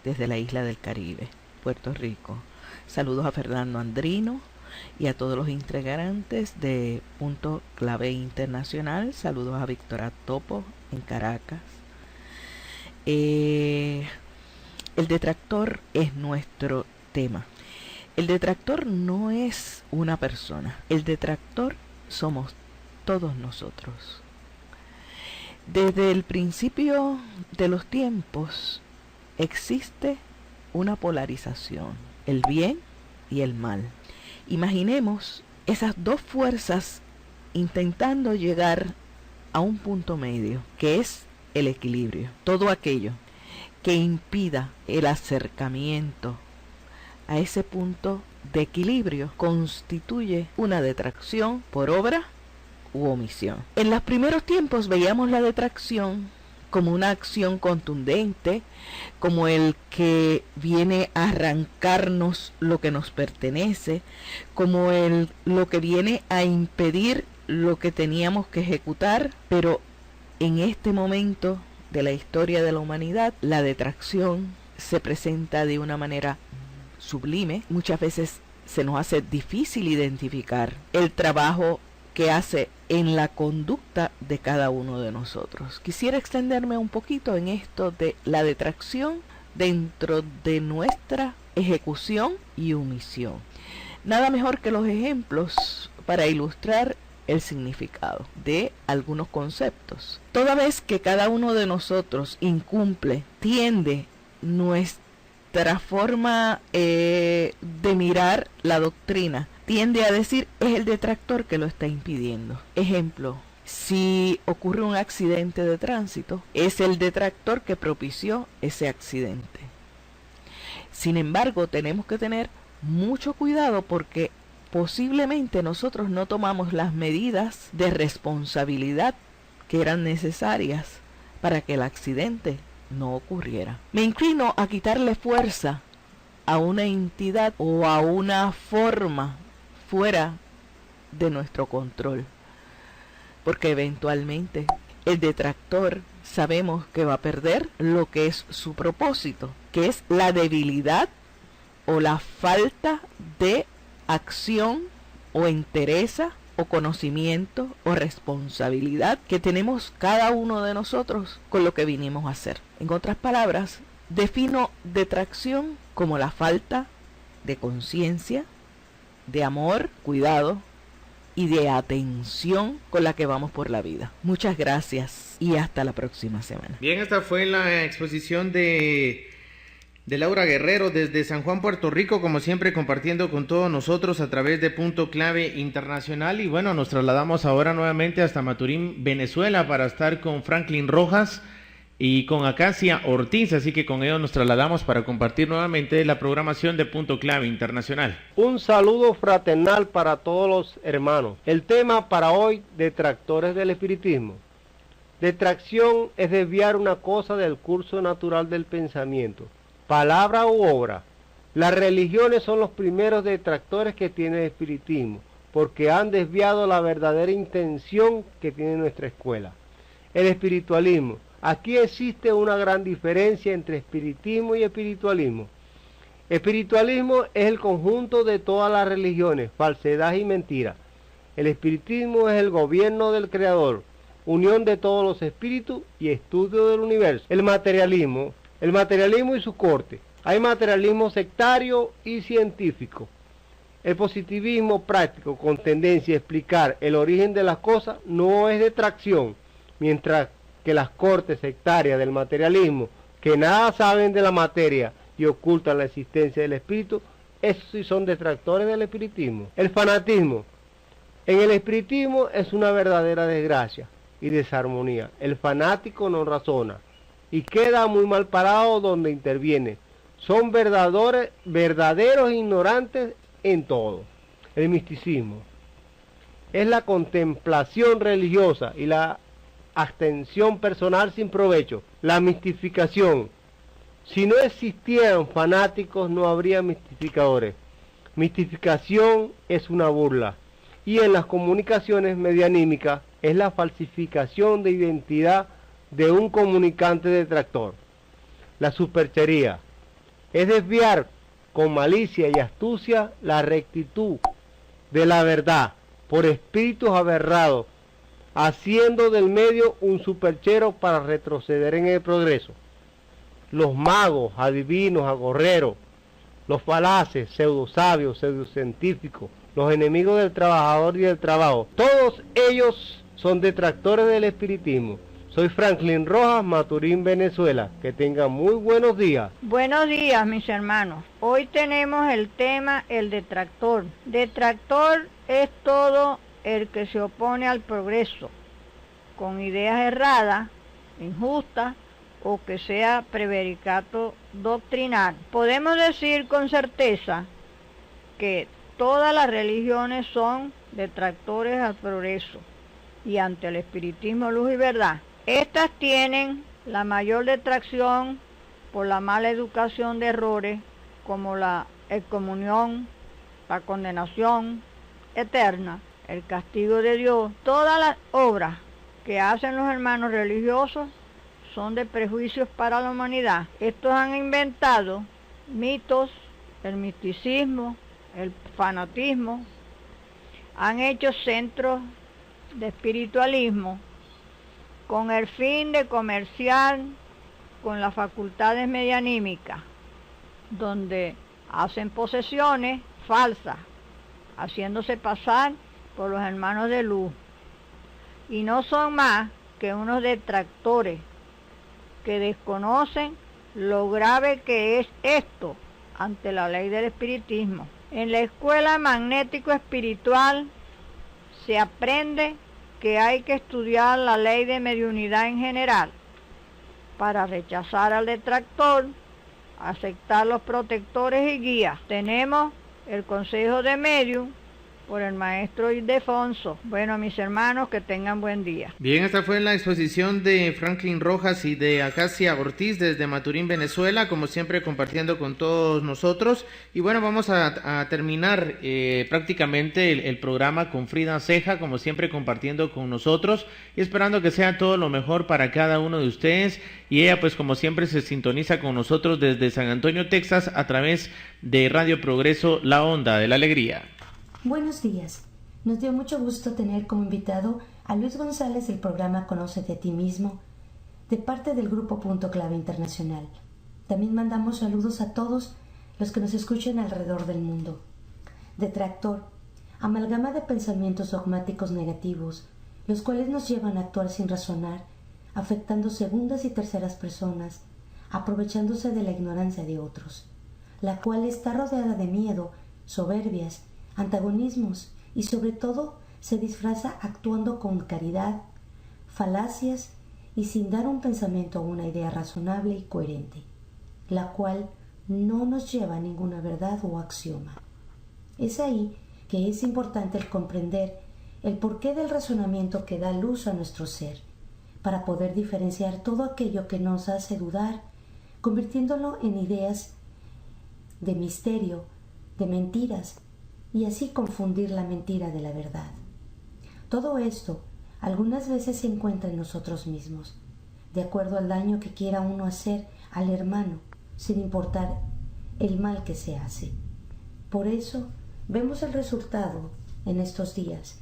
desde la isla del Caribe, Puerto Rico. Saludos a Fernando Andrino y a todos los integrantes de Punto Clave Internacional. Saludos a Víctor Topo en Caracas. El detractor es nuestro tema. El detractor no es una persona. El detractor somos todos nosotros. Desde el principio de los tiempos existe una polarización, el bien y el mal. Imaginemos esas dos fuerzas intentando llegar a un punto medio, que es el equilibrio. Todo aquello que impida el acercamiento a ese punto de equilibrio constituye una detracción por obra u omisión. En los primeros tiempos veíamos la detracción como una acción contundente, como el que viene a arrancarnos lo que nos pertenece, como lo que viene a impedir lo que teníamos que ejecutar, pero en este momento de la historia de la humanidad, la detracción se presenta de una manera sublime. Muchas veces se nos hace difícil identificar el trabajo que hace en la conducta de cada uno de nosotros. Quisiera extenderme un poquito en esto de la detracción dentro de nuestra ejecución y omisión. Nada mejor que los ejemplos para ilustrar el significado de algunos conceptos. Toda vez que cada uno de nosotros incumple, tiende nuestra forma de mirar la doctrina, tiende a decir es el detractor que lo está impidiendo. Ejemplo, si ocurre un accidente de tránsito, es el detractor que propició ese accidente. Sin embargo, tenemos que tener mucho cuidado porque posiblemente nosotros no tomamos las medidas de responsabilidad que eran necesarias para que el accidente no ocurriera. Me inclino a quitarle fuerza a una entidad o a una forma fuera de nuestro control, porque eventualmente el detractor sabemos que va a perder lo que es su propósito, que es la debilidad o la falta de acción o entereza o conocimiento o responsabilidad que tenemos cada uno de nosotros con lo que vinimos a hacer. En otras palabras, defino detracción como la falta de conciencia, de amor, cuidado y de atención con la que vamos por la vida. Muchas gracias y hasta la próxima semana. Bien, esta fue la exposición de Laura Guerrero desde San Juan, Puerto Rico, como siempre compartiendo con todos nosotros a través de Punto Clave Internacional. Y bueno, nos trasladamos ahora nuevamente hasta Maturín, Venezuela, para estar con Franklin Rojas y con Acacia Ortiz, así que con ellos nos trasladamos para compartir nuevamente la programación de Punto Clave Internacional. Un saludo fraternal para todos los hermanos. El tema para hoy, detractores del espiritismo. Detracción es desviar una cosa del curso natural del pensamiento, palabra u obra. Las religiones son los primeros detractores que tiene el espiritismo, porque han desviado la verdadera intención que tiene nuestra escuela. El espiritualismo. Aquí existe una gran diferencia entre espiritismo y espiritualismo. Espiritualismo es el conjunto de todas las religiones, falsedad y mentira. El espiritismo es el gobierno del Creador, unión de todos los espíritus y estudio del universo. El materialismo y su corte. Hay materialismo sectario y científico. El positivismo práctico con tendencia a explicar el origen de las cosas no es detracción, mientras que las cortes sectarias del materialismo, que nada saben de la materia y ocultan la existencia del espíritu, esos sí son detractores del espiritismo. El fanatismo. En el espiritismo es una verdadera desgracia y desarmonía. El fanático no razona y queda muy mal parado donde interviene. Son verdaderos ignorantes en todo. El misticismo es la contemplación religiosa y la abstención personal sin provecho. La mistificación. Si no existieran fanáticos, no habría mistificadores. Mistificación es una burla. Y en las comunicaciones medianímicas es la falsificación de identidad de un comunicante detractor. La superchería es desviar con malicia y astucia la rectitud de la verdad por espíritus aberrados, haciendo del medio un superchero para retroceder en el progreso. Los magos, adivinos, agorreros, los falaces, pseudosabios, pseudocientíficos, los enemigos del trabajador y del trabajo, todos ellos son detractores del espiritismo. Soy Franklin Rojas, Maturín, Venezuela. Que tengan muy buenos días. Buenos días, mis hermanos. Hoy tenemos el tema, el detractor. Detractor es todo el que se opone al progreso, con ideas erradas, injustas, o que sea prevaricato doctrinal. Podemos decir con certeza que todas las religiones son detractores al progreso y ante el espiritismo, luz y verdad. Estas tienen la mayor detracción por la mala educación de errores como la excomunión, la condenación eterna, el castigo de Dios. Todas las obras que hacen los hermanos religiosos son de prejuicios para la humanidad. Estos han inventado mitos, el misticismo, el fanatismo, han hecho centros de espiritualismo con el fin de comerciar con las facultades medianímicas, donde hacen posesiones falsas, haciéndose pasar por los hermanos de luz, y no son más que unos detractores que desconocen lo grave que es esto ante la ley del espiritismo. En la escuela magnético espiritual se aprende que hay que estudiar la ley de mediunidad en general para rechazar al detractor, aceptar los protectores y guías. Tenemos el consejo de medium por el maestro Ildefonso. Bueno, mis hermanos, que tengan buen día. Bien, esta fue la exposición de Franklin Rojas y de Acacia Ortiz desde Maturín, Venezuela, como siempre compartiendo con todos nosotros. Y bueno, vamos a terminar prácticamente el programa con Frida Ceja, como siempre compartiendo con nosotros y esperando que sea todo lo mejor para cada uno de ustedes. Y ella, pues como siempre, se sintoniza con nosotros desde San Antonio, Texas, a través de Radio Progreso, la onda de la alegría. Buenos días. Nos dio mucho gusto tener como invitado a Luis González del programa Conócete a ti mismo, de parte del grupo Punto Clave Internacional. También mandamos saludos a todos los que nos escuchan alrededor del mundo. Detractor, amalgama de pensamientos dogmáticos negativos, los cuales nos llevan a actuar sin razonar, afectando segundas y terceras personas, aprovechándose de la ignorancia de otros, la cual está rodeada de miedo, soberbias, antagonismos y sobre todo se disfraza actuando con caridad, falacias y sin dar un pensamiento o una idea razonable y coherente, la cual no nos lleva a ninguna verdad o axioma. Es ahí que es importante el comprender el porqué del razonamiento que da luz a nuestro ser, para poder diferenciar todo aquello que nos hace dudar, convirtiéndolo en ideas de misterio, de mentiras, y así confundir la mentira de la verdad. Todo esto algunas veces se encuentra en nosotros mismos, de acuerdo al daño que quiera uno hacer al hermano, sin importar el mal que se hace. Por eso vemos el resultado en estos días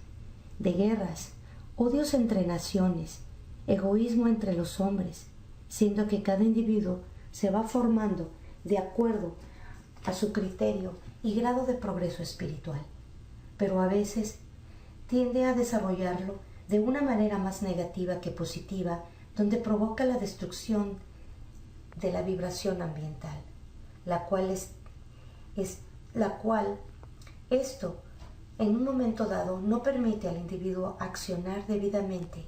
de guerras, odios entre naciones, egoísmo entre los hombres, siendo que cada individuo se va formando de acuerdo a su criterio y grado de progreso espiritual, pero a veces tiende a desarrollarlo de una manera más negativa que positiva, donde provoca la destrucción de la vibración ambiental, la cual esto en un momento dado no permite al individuo accionar debidamente,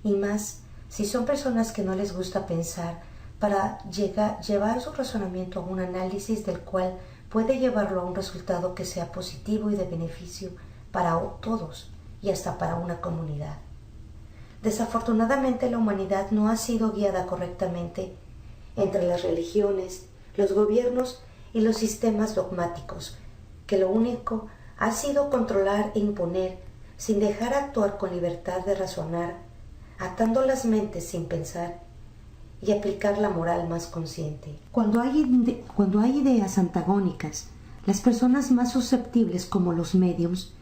y más si son personas que no les gusta pensar, para llevar su razonamiento a un análisis del cual puede llevarlo a un resultado que sea positivo y de beneficio para todos y hasta para una comunidad. Desafortunadamente la humanidad no ha sido guiada correctamente entre las religiones, los gobiernos y los sistemas dogmáticos, que lo único ha sido controlar e imponer sin dejar actuar con libertad de razonar, atando las mentes sin pensar y aplicar la moral más consciente. Cuando hay ideas antagónicas, las personas más susceptibles, como los médiums,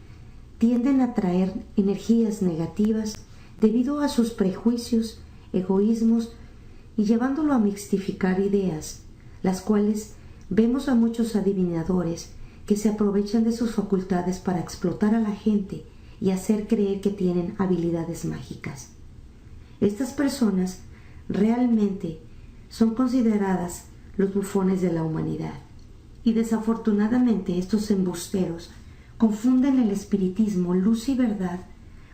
tienden a atraer energías negativas debido a sus prejuicios, egoísmos y llevándolo a mixtificar ideas, las cuales vemos a muchos adivinadores que se aprovechan de sus facultades para explotar a la gente y hacer creer que tienen habilidades mágicas. Estas personas realmente son consideradas los bufones de la humanidad, y desafortunadamente estos embusteros confunden el espiritismo, luz y verdad,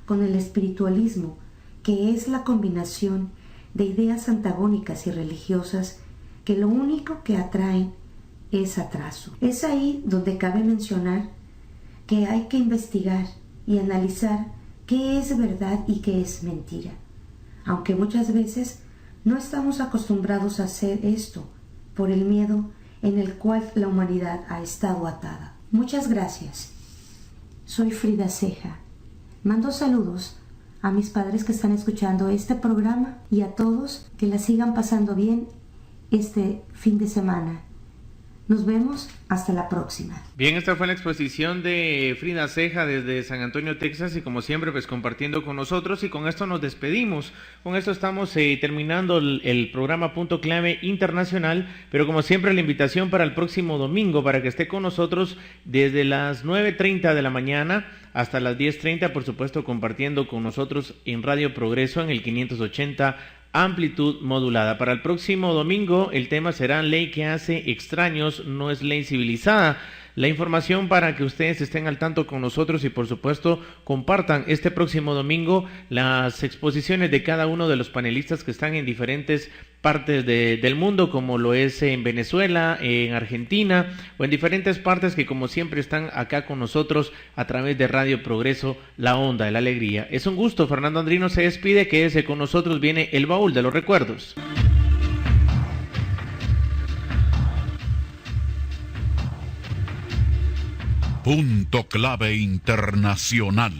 con el espiritualismo, que es la combinación de ideas antagónicas y religiosas que lo único que atraen es atraso. Es ahí donde cabe mencionar que hay que investigar y analizar qué es verdad y qué es mentira, aunque muchas veces no estamos acostumbrados a hacer esto por el miedo en el cual la humanidad ha estado atada. Muchas gracias. Soy Frida Ceja. Mando saludos a mis padres que están escuchando este programa y a todos que la sigan pasando bien este fin de semana. Nos vemos hasta la próxima. Bien, esta fue la exposición de Frida Ceja desde San Antonio, Texas, y como siempre pues compartiendo con nosotros, y con esto nos despedimos. Con esto estamos terminando el programa Punto Clave Internacional, pero como siempre la invitación para el próximo domingo para que esté con nosotros desde las 9:30 de la mañana hasta las 10:30, por supuesto compartiendo con nosotros en Radio Progreso en el 580 amplitud modulada. Para el próximo domingo el tema será ley que hace extraños, no es ley civilizada. La información para que ustedes estén al tanto con nosotros y por supuesto compartan este próximo domingo las exposiciones de cada uno de los panelistas que están en diferentes partes del mundo, como lo es en Venezuela, en Argentina o en diferentes partes que como siempre están acá con nosotros a través de Radio Progreso, la onda de la alegría. Es un gusto. Fernando Andrino se despide, quédese con nosotros, viene el baúl de los recuerdos. Punto Clave Internacional.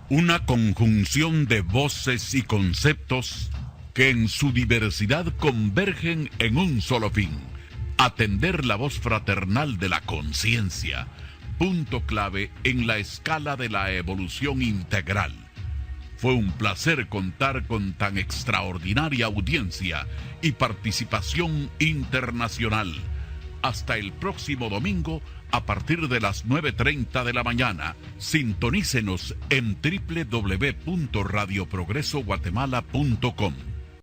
Una conjunción de voces y conceptos que en su diversidad convergen en un solo fin: atender la voz fraternal de la conciencia. Punto clave en la escala de la evolución integral. Fue un placer contar con tan extraordinaria audiencia y participación internacional. Hasta el próximo domingo a partir de las 9:30 de la mañana. Sintonícenos en www.radioprogresoguatemala.com.